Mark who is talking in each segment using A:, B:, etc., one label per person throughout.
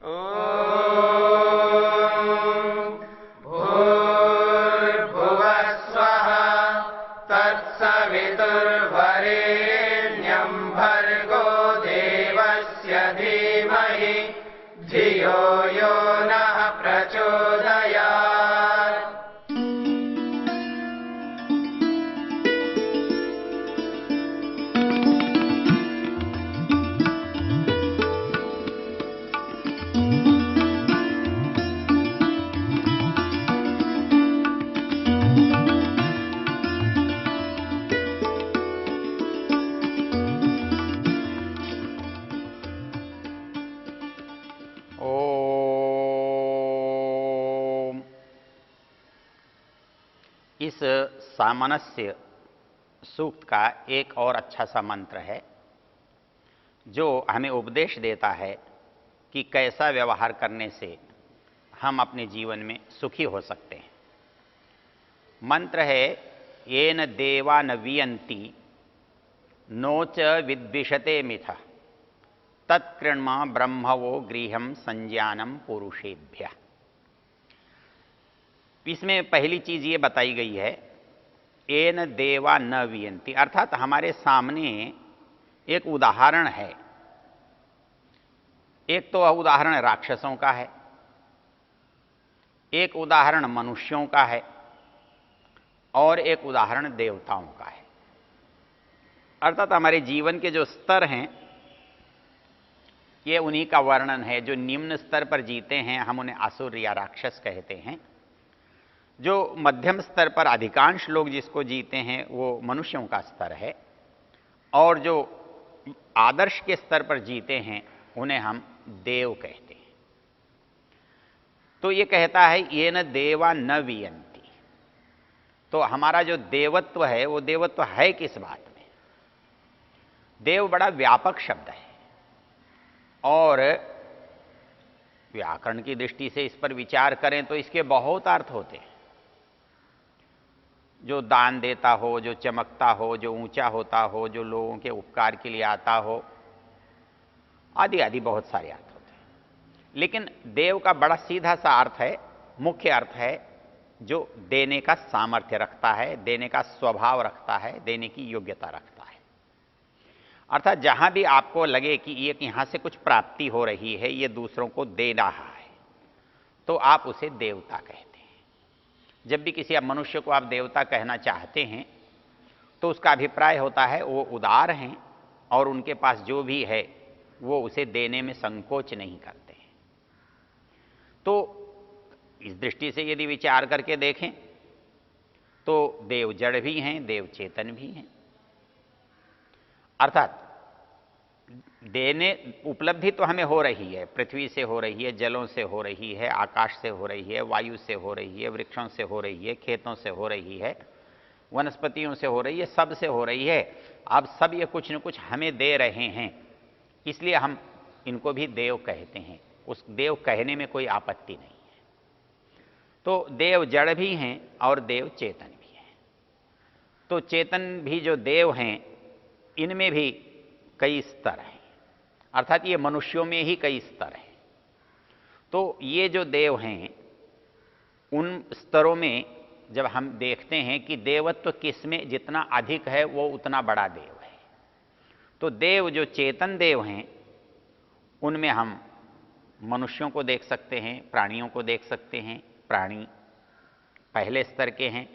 A: भूर्भुवः स्वः तत्सवितुर्वरेण्यं भर्गो देवस्य धीमहि धियो यो नः प्रचोदयात्।
B: इस सामनस्य सूक्त का एक और अच्छा सा मंत्र है जो हमें उपदेश देता है कि कैसा व्यवहार करने से हम अपने जीवन में सुखी हो सकते हैं। मंत्र है येन देवा न वियन्ति नोच विद्विषते मिथ तत्कृण्मा ब्रह्मवो गृहं संज्ञानम पुरुषेभ्य। इसमें पहली चीज ये बताई गई है येन देवा न वियन्ति, अर्थात हमारे सामने एक उदाहरण है। एक तो उदाहरण राक्षसों का है, एक उदाहरण मनुष्यों का है और एक उदाहरण देवताओं का है। अर्थात हमारे जीवन के जो स्तर हैं ये उन्हीं का वर्णन है। जो निम्न स्तर पर जीते हैं हम उन्हें असुर या राक्षस कहते हैं। जो मध्यम स्तर पर अधिकांश लोग जिसको जीते हैं वो मनुष्यों का स्तर है, और जो आदर्श के स्तर पर जीते हैं उन्हें हम देव कहते हैं। तो ये कहता है ये न देवा न वियन्ति। तो हमारा जो देवत्व है वो देवत्व है किस बात में? देव बड़ा व्यापक शब्द है और व्याकरण की दृष्टि से इस पर विचार करें तो इसके बहुत अर्थ होते हैं। जो दान देता हो, जो चमकता हो, जो ऊंचा होता हो, जो लोगों के उपकार के लिए आता हो, आदि आदि बहुत सारे अर्थ होते हैं। लेकिन देव का बड़ा सीधा सा अर्थ है, मुख्य अर्थ है जो देने का सामर्थ्य रखता है, देने का स्वभाव रखता है, देने की योग्यता रखता है। अर्थात जहां भी आपको लगे कि ये यहां से कुछ प्राप्ति हो रही है, ये दूसरों को दे रहा है, तो आप उसे देवता कहते हैं। जब भी किसी मनुष्य को आप देवता कहना चाहते हैं तो उसका अभिप्राय होता है वो उदार हैं और उनके पास जो भी है वो उसे देने में संकोच नहीं करते हैं। तो इस दृष्टि से यदि विचार करके देखें तो देव जड़ भी हैं, देव चेतन भी हैं। अर्थात देने उपलब्धि तो हमें हो रही है, पृथ्वी से हो रही है, जलों से हो रही है, आकाश से हो रही है, वायु से हो रही है, वृक्षों से हो रही है, खेतों से हो रही है, वनस्पतियों से हो रही है, सब से हो रही है। अब सब ये कुछ न कुछ हमें दे रहे हैं, इसलिए हम इनको भी देव कहते हैं। उस देव कहने में कोई आपत्ति नहीं है। तो देव जड़ भी हैं और देव चेतन भी हैं। तो चेतन भी जो देव हैं इनमें भी कई स्तर हैं, अर्थात ये मनुष्यों में ही कई स्तर हैं। तो ये जो देव हैं उन स्तरों में जब हम देखते हैं कि देवत्व किसमें जितना अधिक है वो उतना बड़ा देव है। तो देव जो चेतन देव हैं उनमें हम मनुष्यों को देख सकते हैं, प्राणियों को देख सकते हैं। प्राणी पहले स्तर के हैं,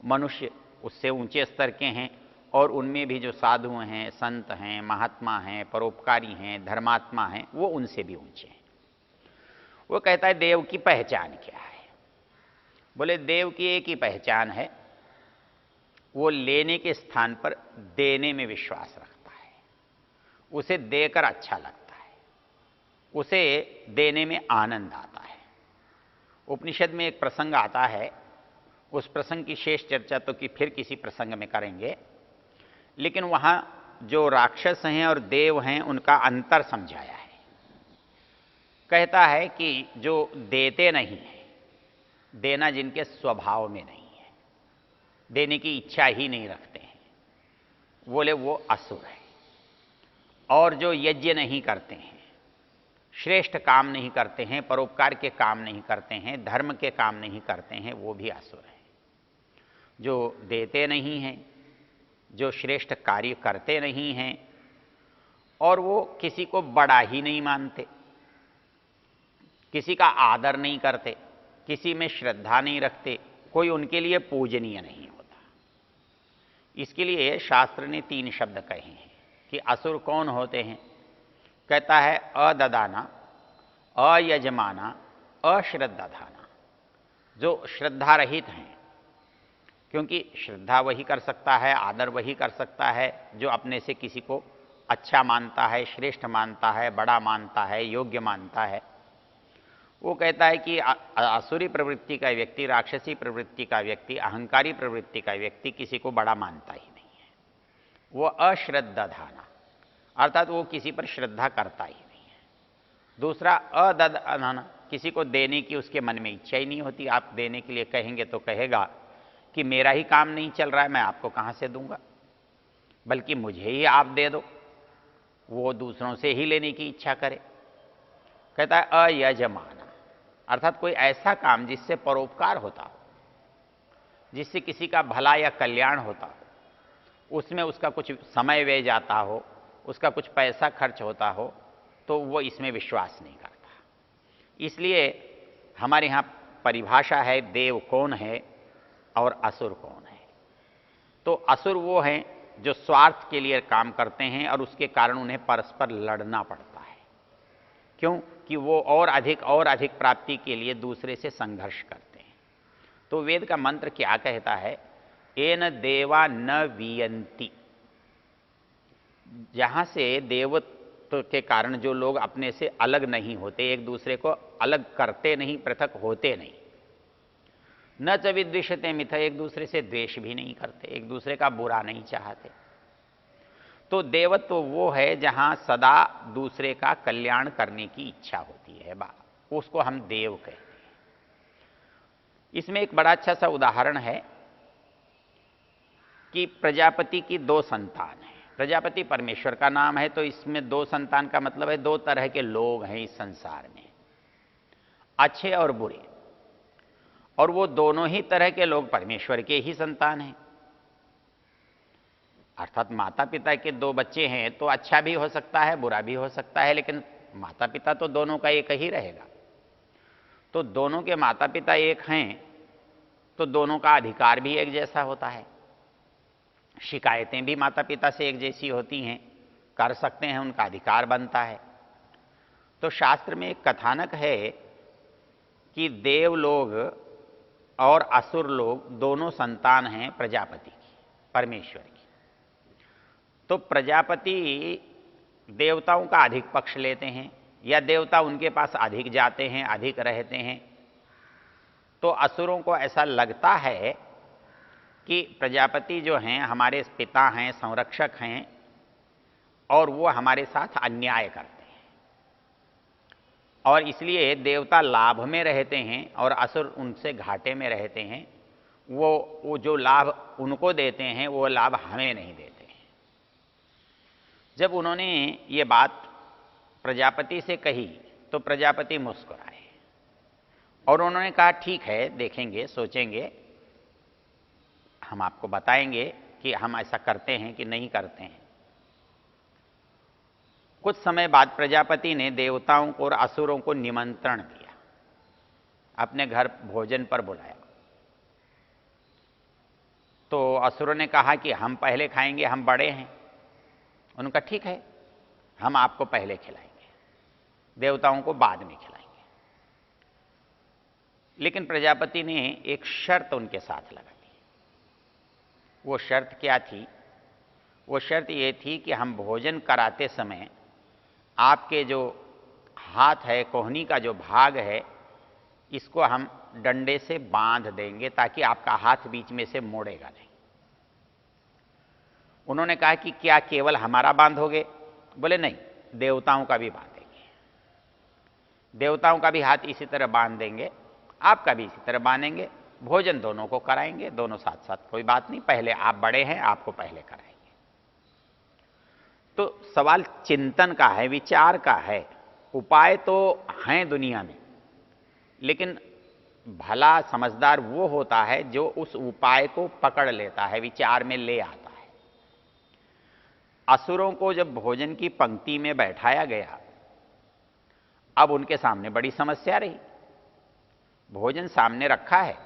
B: मनुष्य उससे ऊंचे स्तर के हैं, और उनमें भी जो साधु हैं, संत हैं, महात्मा हैं, परोपकारी हैं, धर्मात्मा हैं, वो उनसे भी ऊंचे हैं। वो कहता है देव की पहचान क्या है? बोले देव की एक ही पहचान है, वो लेने के स्थान पर देने में विश्वास रखता है, उसे देकर अच्छा लगता है, उसे देने में आनंद आता है। उपनिषद में एक प्रसंग आता है, उस प्रसंग की शेष चर्चा तो कि फिर किसी प्रसंग में करेंगे, लेकिन वहां जो राक्षस हैं और देव हैं उनका अंतर समझाया है। कहता है कि जो देते नहीं है, देना जिनके स्वभाव में नहीं है, देने की इच्छा ही नहीं रखते हैं, बोले वो असुर है। और जो यज्ञ नहीं करते हैं, श्रेष्ठ काम नहीं करते हैं, परोपकार के काम नहीं करते हैं, धर्म के काम नहीं करते हैं, वो भी असुर हैं। जो देते नहीं हैं, जो श्रेष्ठ कार्य करते नहीं हैं, और वो किसी को बड़ा ही नहीं मानते, किसी का आदर नहीं करते, किसी में श्रद्धा नहीं रखते, कोई उनके लिए पूजनीय नहीं होता। इसके लिए शास्त्र ने 3 शब्द कहे हैं कि असुर कौन होते हैं। कहता है अददाना, अयजमाना, अश्रद्धाधाना। जो श्रद्धा रहित हैं, क्योंकि श्रद्धा वही कर सकता है, आदर वही कर सकता है जो अपने से किसी को अच्छा मानता है, श्रेष्ठ मानता है, बड़ा मानता है, योग्य मानता है। वो कहता है कि आसुरी प्रवृत्ति का व्यक्ति, राक्षसी प्रवृत्ति का व्यक्ति, अहंकारी प्रवृत्ति का व्यक्ति किसी को बड़ा मानता ही नहीं है। वो अश्रद्धाधाना, अर्थात वो किसी पर श्रद्धा करता ही नहीं है। दूसरा अददाना, किसी को देने की उसके मन में इच्छा ही नहीं होती। आप देने के लिए कहेंगे तो कहेगा कि मेरा ही काम नहीं चल रहा है, मैं आपको कहाँ से दूंगा, बल्कि मुझे ही आप दे दो। वो दूसरों से ही लेने की इच्छा करे। कहता है अयजमाना, अर्थात कोई ऐसा काम जिससे परोपकार होता हो, जिससे किसी का भला या कल्याण होता हो, उसमें उसका कुछ समय व्यय जाता हो, उसका कुछ पैसा खर्च होता हो, तो वो इसमें विश्वास नहीं करता। इसलिए हमारे यहाँ परिभाषा है देव कौन है और असुर कौन है। तो असुर वो हैं जो स्वार्थ के लिए काम करते हैं और उसके कारण उन्हें परस्पर लड़ना पड़ता है। क्यों? कि वो और अधिक प्राप्ति के लिए दूसरे से संघर्ष करते हैं। तो वेद का मंत्र क्या कहता है? एन देवा न वियंती। जहां से देवत्व के कारण जो लोग अपने से अलग नहीं होते, एक दूसरे को अलग करते नहीं, पृथक होते नहीं। न च विद्विषते मिथ, एक दूसरे से द्वेष भी नहीं करते, एक दूसरे का बुरा नहीं चाहते। तो देवत्व वो है जहां सदा दूसरे का कल्याण करने की इच्छा होती है, उसको हम देव कहते हैं। इसमें एक बड़ा अच्छा सा उदाहरण है कि प्रजापति की 2 संतान हैं। प्रजापति परमेश्वर का नाम है, तो इसमें 2 संतान का मतलब है 2 तरह के लोग हैं इस संसार में, अच्छे और बुरे। और वो दोनों ही तरह के लोग परमेश्वर के ही संतान हैं। अर्थात माता पिता के 2 बच्चे हैं तो अच्छा भी हो सकता है, बुरा भी हो सकता है, लेकिन माता पिता तो दोनों का एक ही रहेगा। तो दोनों के माता पिता एक हैं तो दोनों का अधिकार भी एक जैसा होता है, शिकायतें भी माता पिता से एक जैसी होती हैं, कर सकते हैं, उनका अधिकार बनता है। तो शास्त्र में एक कथानक है कि देव लोग और असुर लोग दोनों संतान हैं प्रजापति की, परमेश्वर की। तो प्रजापति देवताओं का अधिक पक्ष लेते हैं या देवता उनके पास अधिक जाते हैं, अधिक रहते हैं। तो असुरों को ऐसा लगता है कि प्रजापति जो हैं हमारे पिता हैं, संरक्षक हैं, और वो हमारे साथ अन्याय करते हैं, और इसलिए देवता लाभ में रहते हैं और असुर उनसे घाटे में रहते हैं। वो जो लाभ उनको देते हैं वो लाभ हमें नहीं देते हैं। जब उन्होंने ये बात प्रजापति से कही तो प्रजापति मुस्कुराए और उन्होंने कहा ठीक है, देखेंगे, सोचेंगे, हम आपको बताएंगे कि हम ऐसा करते हैं कि नहीं करते हैं। कुछ समय बाद प्रजापति ने देवताओं को और असुरों को निमंत्रण दिया, अपने घर भोजन पर बुलाया। तो असुरों ने कहा कि हम पहले खाएंगे, हम बड़े हैं। उन्होंने कहा ठीक है, हम आपको पहले खिलाएंगे, देवताओं को बाद में खिलाएंगे। लेकिन प्रजापति ने एक शर्त उनके साथ लगा दी। वो शर्त क्या थी? वो शर्त ये थी कि हम भोजन कराते समय आपके जो हाथ है, कोहनी का जो भाग है, इसको हम डंडे से बांध देंगे ताकि आपका हाथ बीच में से मोड़ेगा नहीं। उन्होंने कहा कि क्या केवल हमारा बांधोगे? बोले नहीं, देवताओं का भी बांधेंगे, देवताओं का भी हाथ इसी तरह बांध देंगे, आपका भी इसी तरह बांधेंगे, भोजन दोनों को कराएंगे, दोनों साथ साथ, कोई बात नहीं, पहले आप बड़े हैं, आपको पहले कराएंगे। तो सवाल चिंतन का है, विचार का है उपाय तो हैं दुनिया में, लेकिन भला समझदार वो होता है जो उस उपाय को पकड़ लेता है, विचार में ले आता है। असुरों को जब भोजन की पंक्ति में बैठाया गया, अब उनके सामने बड़ी समस्या रही। भोजन सामने रखा है,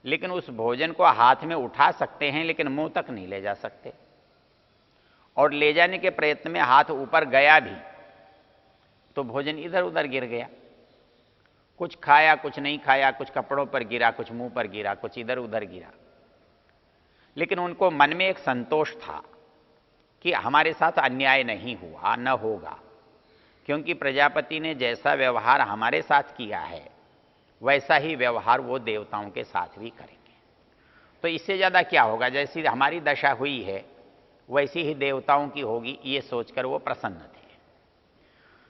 B: लेकिन उस भोजन को हाथ में उठा सकते हैं, लेकिन मुंह तक नहीं ले जा सकते। और ले जाने के प्रयत्न में हाथ ऊपर गया भी तो भोजन इधर उधर गिर गया। कुछ खाया, कुछ नहीं खाया, कुछ कपड़ों पर गिरा, कुछ मुंह पर गिरा, कुछ इधर उधर गिरा। लेकिन उनको मन में एक संतोष था कि हमारे साथ अन्याय नहीं हुआ, न होगा, क्योंकि प्रजापति ने जैसा व्यवहार हमारे साथ किया है वैसा ही व्यवहार वो देवताओं के साथ भी करेंगे। तो इससे ज़्यादा क्या होगा, जैसी हमारी दशा हुई है वैसी ही देवताओं की होगी, ये सोचकर वो प्रसन्न थे।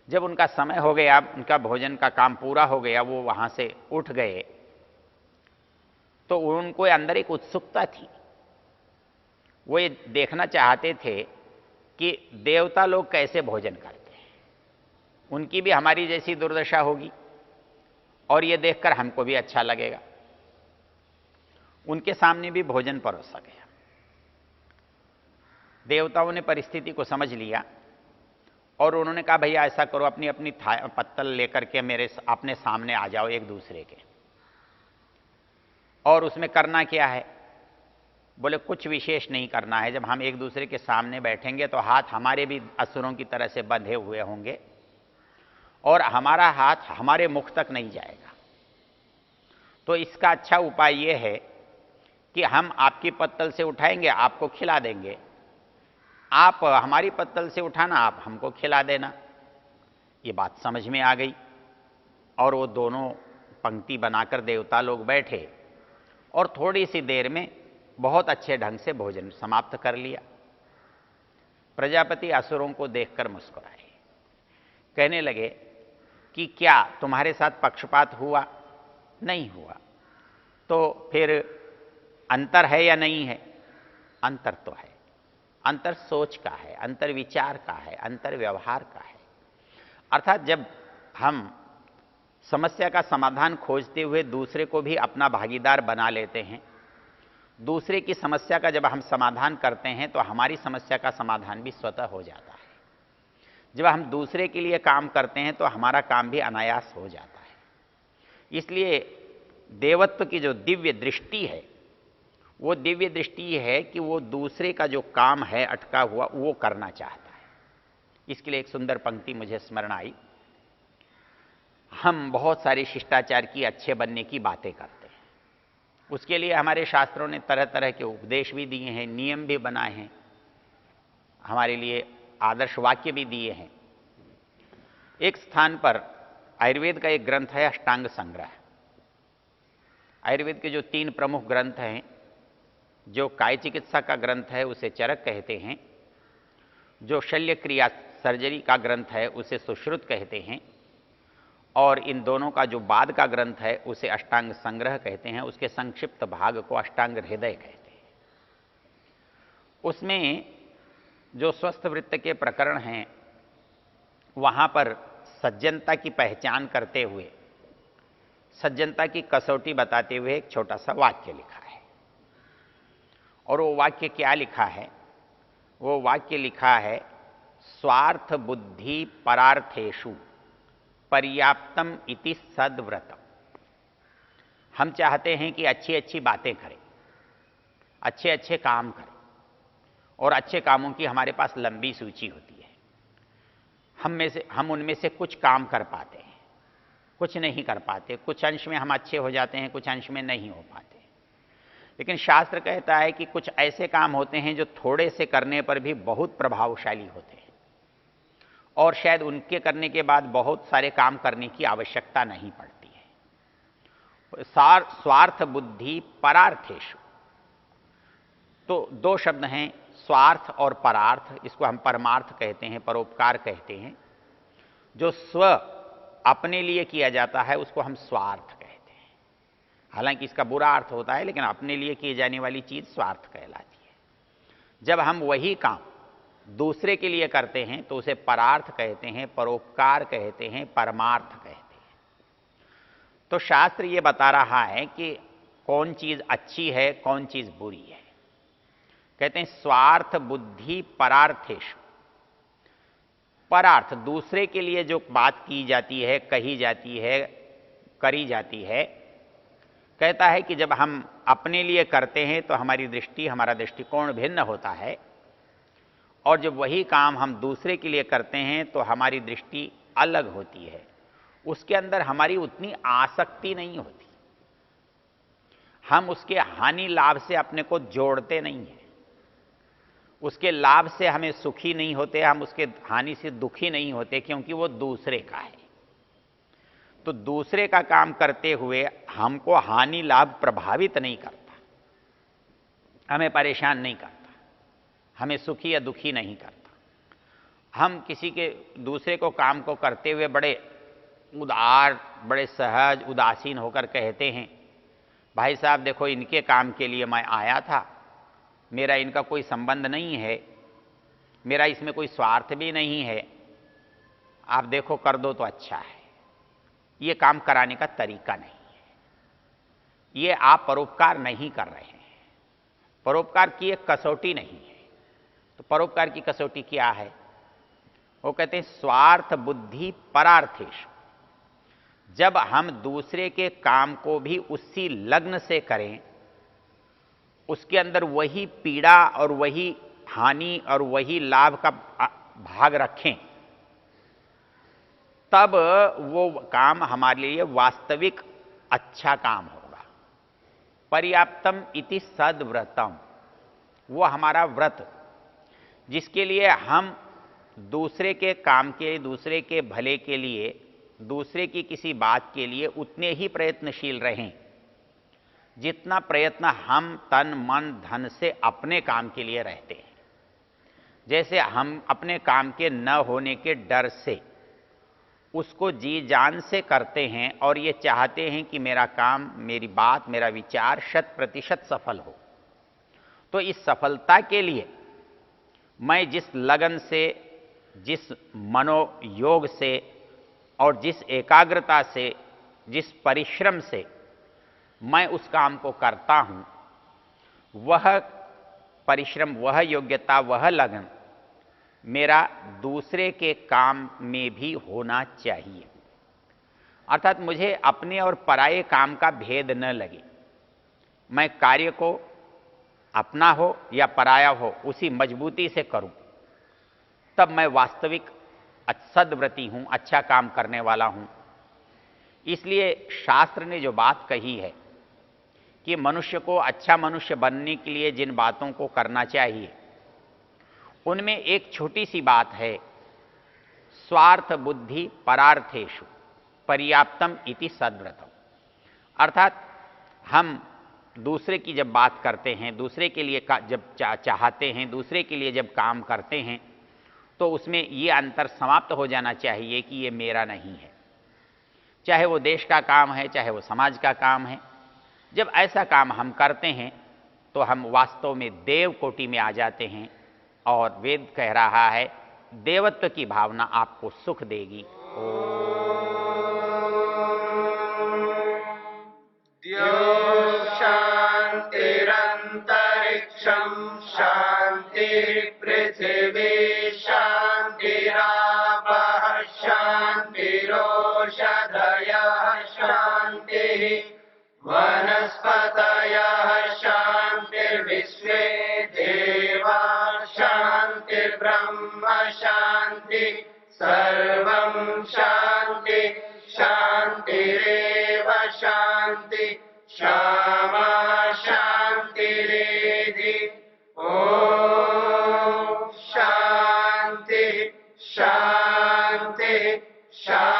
B: जब उनका समय हो गया, उनका भोजन का काम पूरा हो गया, वो वहाँ से उठ गए, तो उनको अंदर एक उत्सुकता थी। वो ये देखना चाहते थे कि देवता लोग कैसे भोजन करते हैं, उनकी भी हमारी जैसी दुर्दशा होगी और ये देखकर हमको भी अच्छा लगेगा। उनके सामने भी भोजन परोसा गया। देवताओं ने परिस्थिति को समझ लिया और उन्होंने कहा, भैया ऐसा करो, अपनी अपनी पत्तल लेकर के मेरे अपने सामने आ जाओ एक दूसरे के। और उसमें करना क्या है? बोले कुछ विशेष नहीं करना है। जब हम एक दूसरे के सामने बैठेंगे तो हाथ हमारे भी असुरों की तरह से बंधे हुए होंगे और हमारा हाथ हमारे मुख तक नहीं जाएगा। तो इसका अच्छा उपाय यह है कि हम आपकी पत्तल से उठाएंगे, आपको खिला देंगे, आप हमारी पत्तल से उठाना, आप हमको खिला देना। ये बात समझ में आ गई और वो दोनों पंक्ति बनाकर देवता लोग बैठे और थोड़ी सी देर में बहुत अच्छे ढंग से भोजन समाप्त कर लिया। प्रजापति असुरों को देखकर मुस्कुराए, कहने लगे कि क्या तुम्हारे साथ पक्षपात हुआ? नहीं हुआ। तो फिर अंतर है या नहीं है? अंतर तो है। अंतर सोच का है, अंतर विचार का है, अंतर व्यवहार का है। अर्थात जब हम समस्या का समाधान खोजते हुए दूसरे को भी अपना भागीदार बना लेते हैं, दूसरे की समस्या का जब हम समाधान करते हैं तो हमारी समस्या का समाधान भी स्वतः हो जाता है। जब हम दूसरे के लिए काम करते हैं तो हमारा काम भी अनायास हो जाता है। इसलिए देवत्व की जो दिव्य दृष्टि है, वो दिव्य दृष्टि है कि वो दूसरे का जो काम है अटका हुआ वो करना चाहता है। इसके लिए एक सुंदर पंक्ति मुझे स्मरण आई। हम बहुत सारे शिष्टाचार की, अच्छे बनने की बातें करते हैं, उसके लिए हमारे शास्त्रों ने तरह तरह के उपदेश भी दिए हैं, नियम भी बनाए हैं, हमारे लिए आदर्श वाक्य भी दिए हैं। एक स्थान पर आयुर्वेद का एक ग्रंथ है अष्टांग संग्रह। आयुर्वेद के जो 3 प्रमुख ग्रंथ हैं, जो काय चिकित्सा का ग्रंथ है उसे चरक कहते हैं, जो शल्य क्रिया सर्जरी का ग्रंथ है उसे सुश्रुत कहते हैं, और इन दोनों का जो बाद का ग्रंथ है उसे अष्टांग संग्रह कहते हैं। उसके संक्षिप्त भाग को अष्टांग हृदय कहते हैं। उसमें जो स्वस्थ वृत्त के प्रकरण हैं वहाँ पर सज्जनता की पहचान करते हुए, सज्जनता की कसौटी बताते हुए एक छोटा सा वाक्य लिखा है। और वो वाक्य क्या लिखा है? वो वाक्य लिखा है, स्वार्थ बुद्धि परार्थेषु पर्याप्तम इति सद्व्रतम। हम चाहते हैं कि अच्छी अच्छी बातें करें, अच्छे अच्छे काम करें, और अच्छे कामों की हमारे पास लंबी सूची होती है। हम उनमें से कुछ काम कर पाते हैं, कुछ नहीं कर पाते, कुछ अंश में हम अच्छे हो जाते हैं, कुछ अंश में नहीं हो पाते। लेकिन शास्त्र कहता है कि कुछ ऐसे काम होते हैं जो थोड़े से करने पर भी बहुत प्रभावशाली होते हैं, और शायद उनके करने के बाद बहुत सारे काम करने की आवश्यकता नहीं पड़ती है। स्वार्थ बुद्धि परार्थेषु, तो 2 शब्द हैं, स्वार्थ और परार्थ। इसको हम परमार्थ कहते हैं, परोपकार कहते हैं। जो स्व अपने लिए किया जाता है उसको हम स्वार्थ कहते हैं। हालांकि इसका बुरा अर्थ होता है, लेकिन अपने लिए की जाने वाली चीज स्वार्थ कहलाती है। जब हम वही काम दूसरे के लिए करते हैं तो उसे परार्थ कहते हैं, परोपकार कहते हैं, परमार्थ कहते हैं। तो शास्त्र ये बता रहा है कि कौन चीज अच्छी है, कौन चीज बुरी है। कहते हैं स्वार्थ बुद्धि परार्थेषु। परार्थ दूसरे के लिए जो बात की जाती है, कही जाती है, करी जाती है, कहता है कि जब हम अपने लिए करते हैं तो हमारी दृष्टि, हमारा दृष्टिकोण भिन्न होता है, और जब वही काम हम दूसरे के लिए करते हैं तो हमारी दृष्टि अलग होती है, उसके अंदर हमारी उतनी आसक्ति नहीं होती, हम उसके हानि लाभ से अपने को जोड़ते नहीं हैं, उसके लाभ से हमें सुखी नहीं होते, हम उसके हानि से दुखी नहीं होते, क्योंकि वो दूसरे का है। तो दूसरे का काम करते हुए हमको हानि लाभ प्रभावित नहीं करता, हमें परेशान नहीं करता, हमें सुखी या दुखी नहीं करता। हम किसी के दूसरे को काम को करते हुए बड़े उदार, बड़े सहज, उदासीन होकर कहते हैं, भाई साहब देखो इनके काम के लिए मैं आया था, मेरा इनका कोई संबंध नहीं है, मेरा इसमें कोई स्वार्थ भी नहीं है, आप देखो कर दो तो अच्छा है। ये काम कराने का तरीका नहीं है, ये आप परोपकार नहीं कर रहे हैं, परोपकार की एक कसौटी नहीं है। तो परोपकार की कसौटी क्या है? वो कहते हैं स्वार्थ बुद्धि परार्थेषु। जब हम दूसरे के काम को भी उसी लग्न से करें, उसके अंदर वही पीड़ा और वही हानि और वही लाभ का भाग रखें, तब वो काम हमारे लिए वास्तविक अच्छा काम होगा। पर्याप्तम इति सद्व्रतम, वो हमारा व्रत जिसके लिए हम दूसरे के काम के, दूसरे के भले के लिए, दूसरे की किसी बात के लिए उतने ही प्रयत्नशील रहें जितना प्रयत्न हम तन मन धन से अपने काम के लिए रहते हैं। जैसे हम अपने काम के न होने के डर से उसको जी जान से करते हैं और ये चाहते हैं कि मेरा काम, मेरी बात, मेरा विचार 100% सफल हो। तो इस सफलता के लिए मैं जिस लगन से, जिस मनोयोग से और जिस एकाग्रता से, जिस परिश्रम से मैं उस काम को करता हूं, वह परिश्रम, वह योग्यता, वह लगन मेरा दूसरे के काम में भी होना चाहिए। अर्थात मुझे अपने और पराये काम का भेद न लगे, मैं कार्य को अपना हो या पराया हो उसी मजबूती से करूं, तब मैं वास्तविक सद्व्रती हूं, अच्छा काम करने वाला हूं। इसलिए शास्त्र ने जो बात कही है कि मनुष्य को अच्छा मनुष्य बनने के लिए जिन बातों को करना चाहिए, उनमें एक छोटी सी बात है, स्वार्थ बुद्धि परार्थेषु पर्याप्तम इति सद्व्रतम। अर्थात हम दूसरे की जब बात करते हैं, दूसरे के लिए जब चाहते हैं, दूसरे के लिए जब काम करते हैं, तो उसमें ये अंतर समाप्त हो जाना चाहिए कि ये मेरा नहीं है। चाहे वो देश का काम है, चाहे वो समाज का काम है, जब ऐसा काम हम करते हैं तो हम वास्तव में देव कोटि में आ जाते हैं। और वेद कह रहा है देवत्व की भावना आपको सुख देगी।
A: शांतिरंतरिक्षम शांति पृथिवी शांतिरापः शांतिरोषधयः शांतिः वनस्पतयः शांतिर्विश्वे देवा शांतिर्ब्रह्म शांति सर्वं शांति शांतिरेव शांति क्षमा शांतिरेधि। ओम शांति शांति शांति।